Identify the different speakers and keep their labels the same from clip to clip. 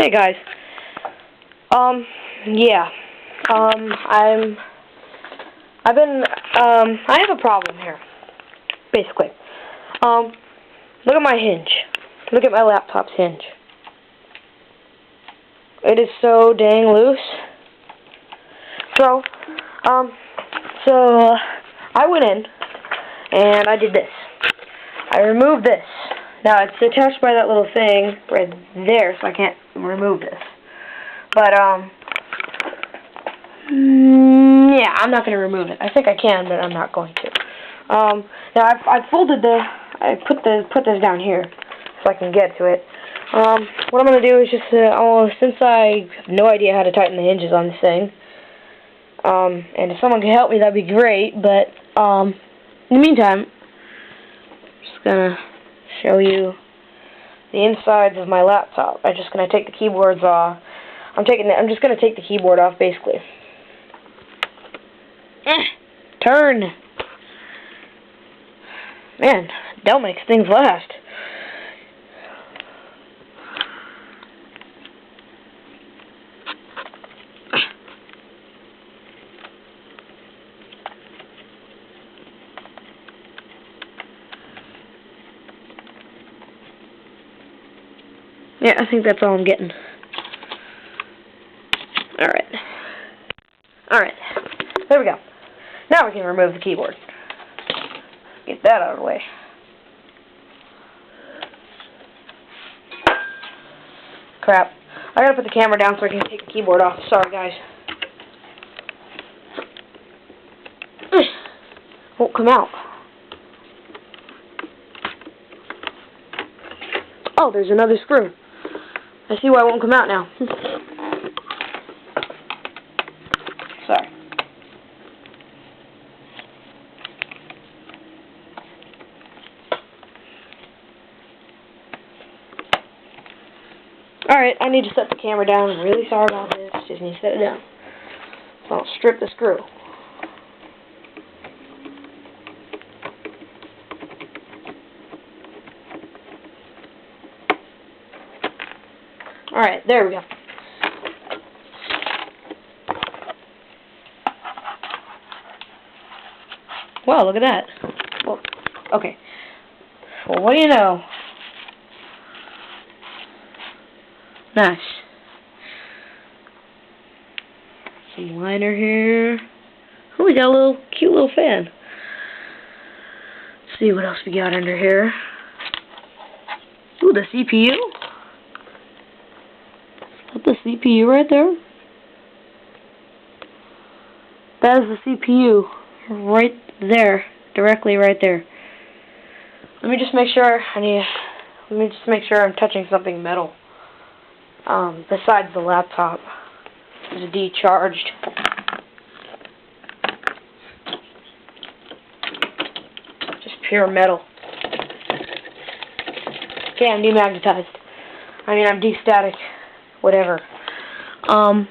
Speaker 1: Hey guys. Yeah. I have a problem here. Basically. Look at my hinge. Look at my laptop's hinge. It is so dang loose. So I went in and I did this. I removed this. Now it's attached by that little thing right there, so I can't remove this. But yeah, I'm not going to remove it. I think I can, but I'm not going to. Now I folded I put this down here so I can get to it. What I'm going to do is just since I have no idea how to tighten the hinges on this thing, and if someone can help me, that'd be great. But in the meantime, I'm just gonna show you the insides of my laptop. I'm just gonna take the keyboards off. I'm just gonna take the keyboard off, basically. Turn. Man, Dell makes things last. Yeah, I think that's all I'm getting. Alright. There we go. Now we can remove the keyboard. Get that out of the way. Crap. I gotta put the camera down so I can take the keyboard off. Sorry, guys. Won't come out. Oh, there's another screw. I see why it won't come out now. Sorry. Alright, I need to set the camera down. I'm really sorry about this. Just need to set it down. So I'll strip the screw. Alright, there we go. Wow, look at that. Well, okay. Well, what do you know? Nice. Some liner here. Oh, we got a cute little fan. Let's see what else we got under here. Ooh, the CPU. Is that the CPU right there? That is the CPU right there, directly right there. Let me just make sure I'm touching something metal. Besides the laptop. It's decharged. Just pure metal. Okay, I'm demagnetized. I mean, I'm de-static. Whatever. I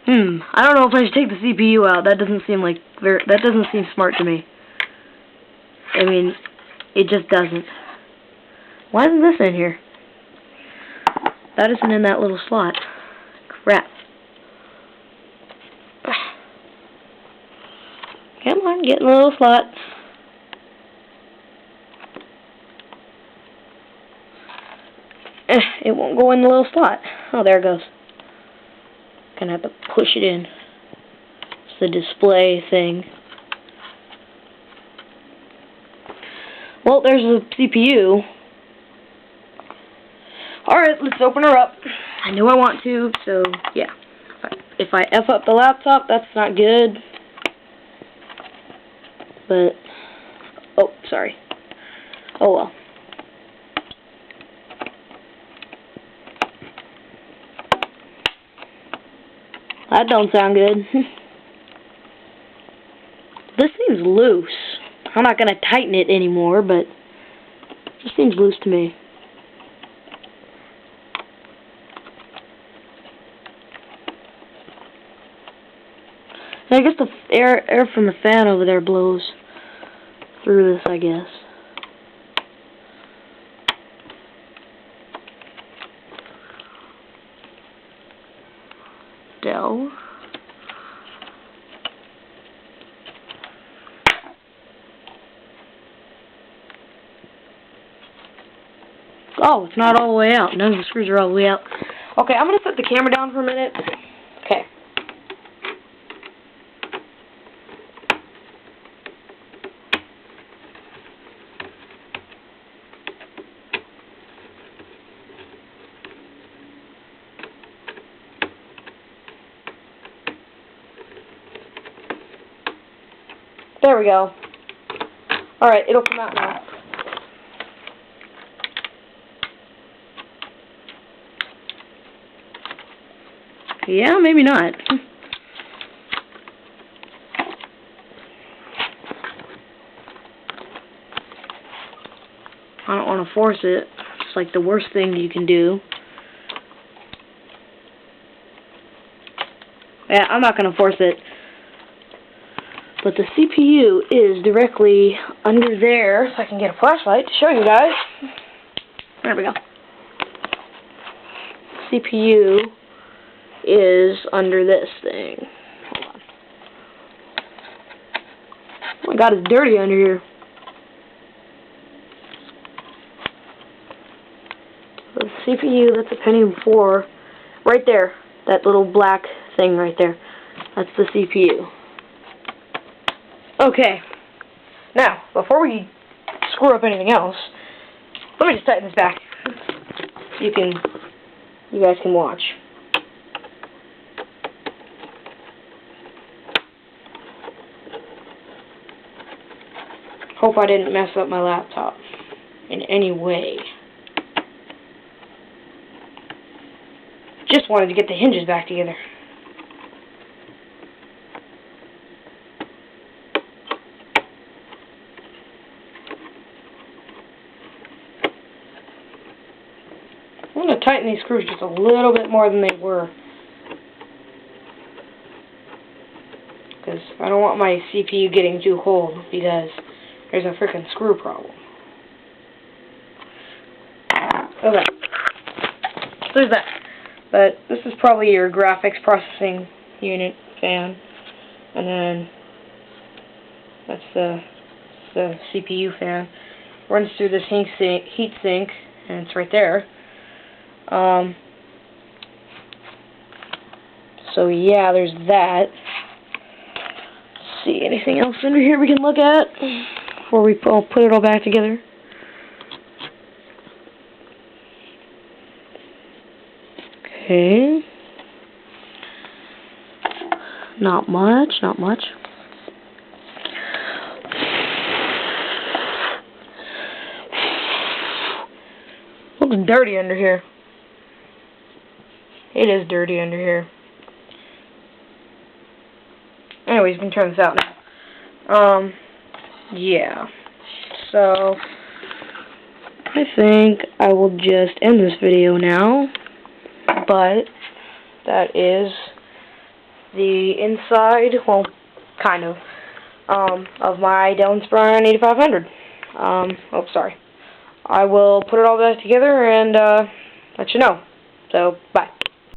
Speaker 1: don't know if I should take the CPU out. That doesn't seem smart to me. I mean, it just doesn't. Why isn't this in here? That isn't in that little slot. Crap. Come on, get in the little slot. It won't go in the little slot. Oh, there it goes. Gonna have to push it in. It's the display thing. Well, there's the CPU. Alright, let's open her up. I know I want to, so yeah. If I F up the laptop, that's not good. But, oh, sorry. Oh well. That don't sound good. This seems loose. I'm not going to tighten it anymore, but it just seems loose to me. I guess the air from the fan over there blows through this, I guess. Dell. Oh, it's not all the way out. None of the screws are all the way out. Okay, I'm going to set the camera down for a minute. Okay. There we go. Alright, it'll come out now. Yeah, maybe not. I don't want to force it. It's like the worst thing you can do. Yeah, I'm not going to force it. But the CPU is directly under there, so I can get a flashlight to show you guys. There we go. CPU is under this thing. Hold on. Oh my god, it's dirty under here. The CPU, that's a Pentium 4. Right there. That little black thing right there. That's the CPU. Okay. Now, before we screw up anything else, let me just tighten this back. So you guys can watch. Hope I didn't mess up my laptop in any way. Just wanted to get the hinges back together. I'm going to tighten these screws just a little bit more than they were. Because I don't want my CPU getting too cold because there's a freaking screw problem. Okay. There's that. But this is probably your graphics processing unit fan. And then that's the CPU fan. Runs through this heat sink, and it's right there. So yeah, there's that. Let's see, anything else under here we can look at before we put it all back together? Okay. Not much, not much. Looks dirty under here. It is dirty under here. Anyways, we can turn this out now. Yeah. So, I think I will just end this video now. But, that is the inside, well, kind of my Dell Inspiron 8500. Oh, sorry. I will put it all back together and let you know. So, bye.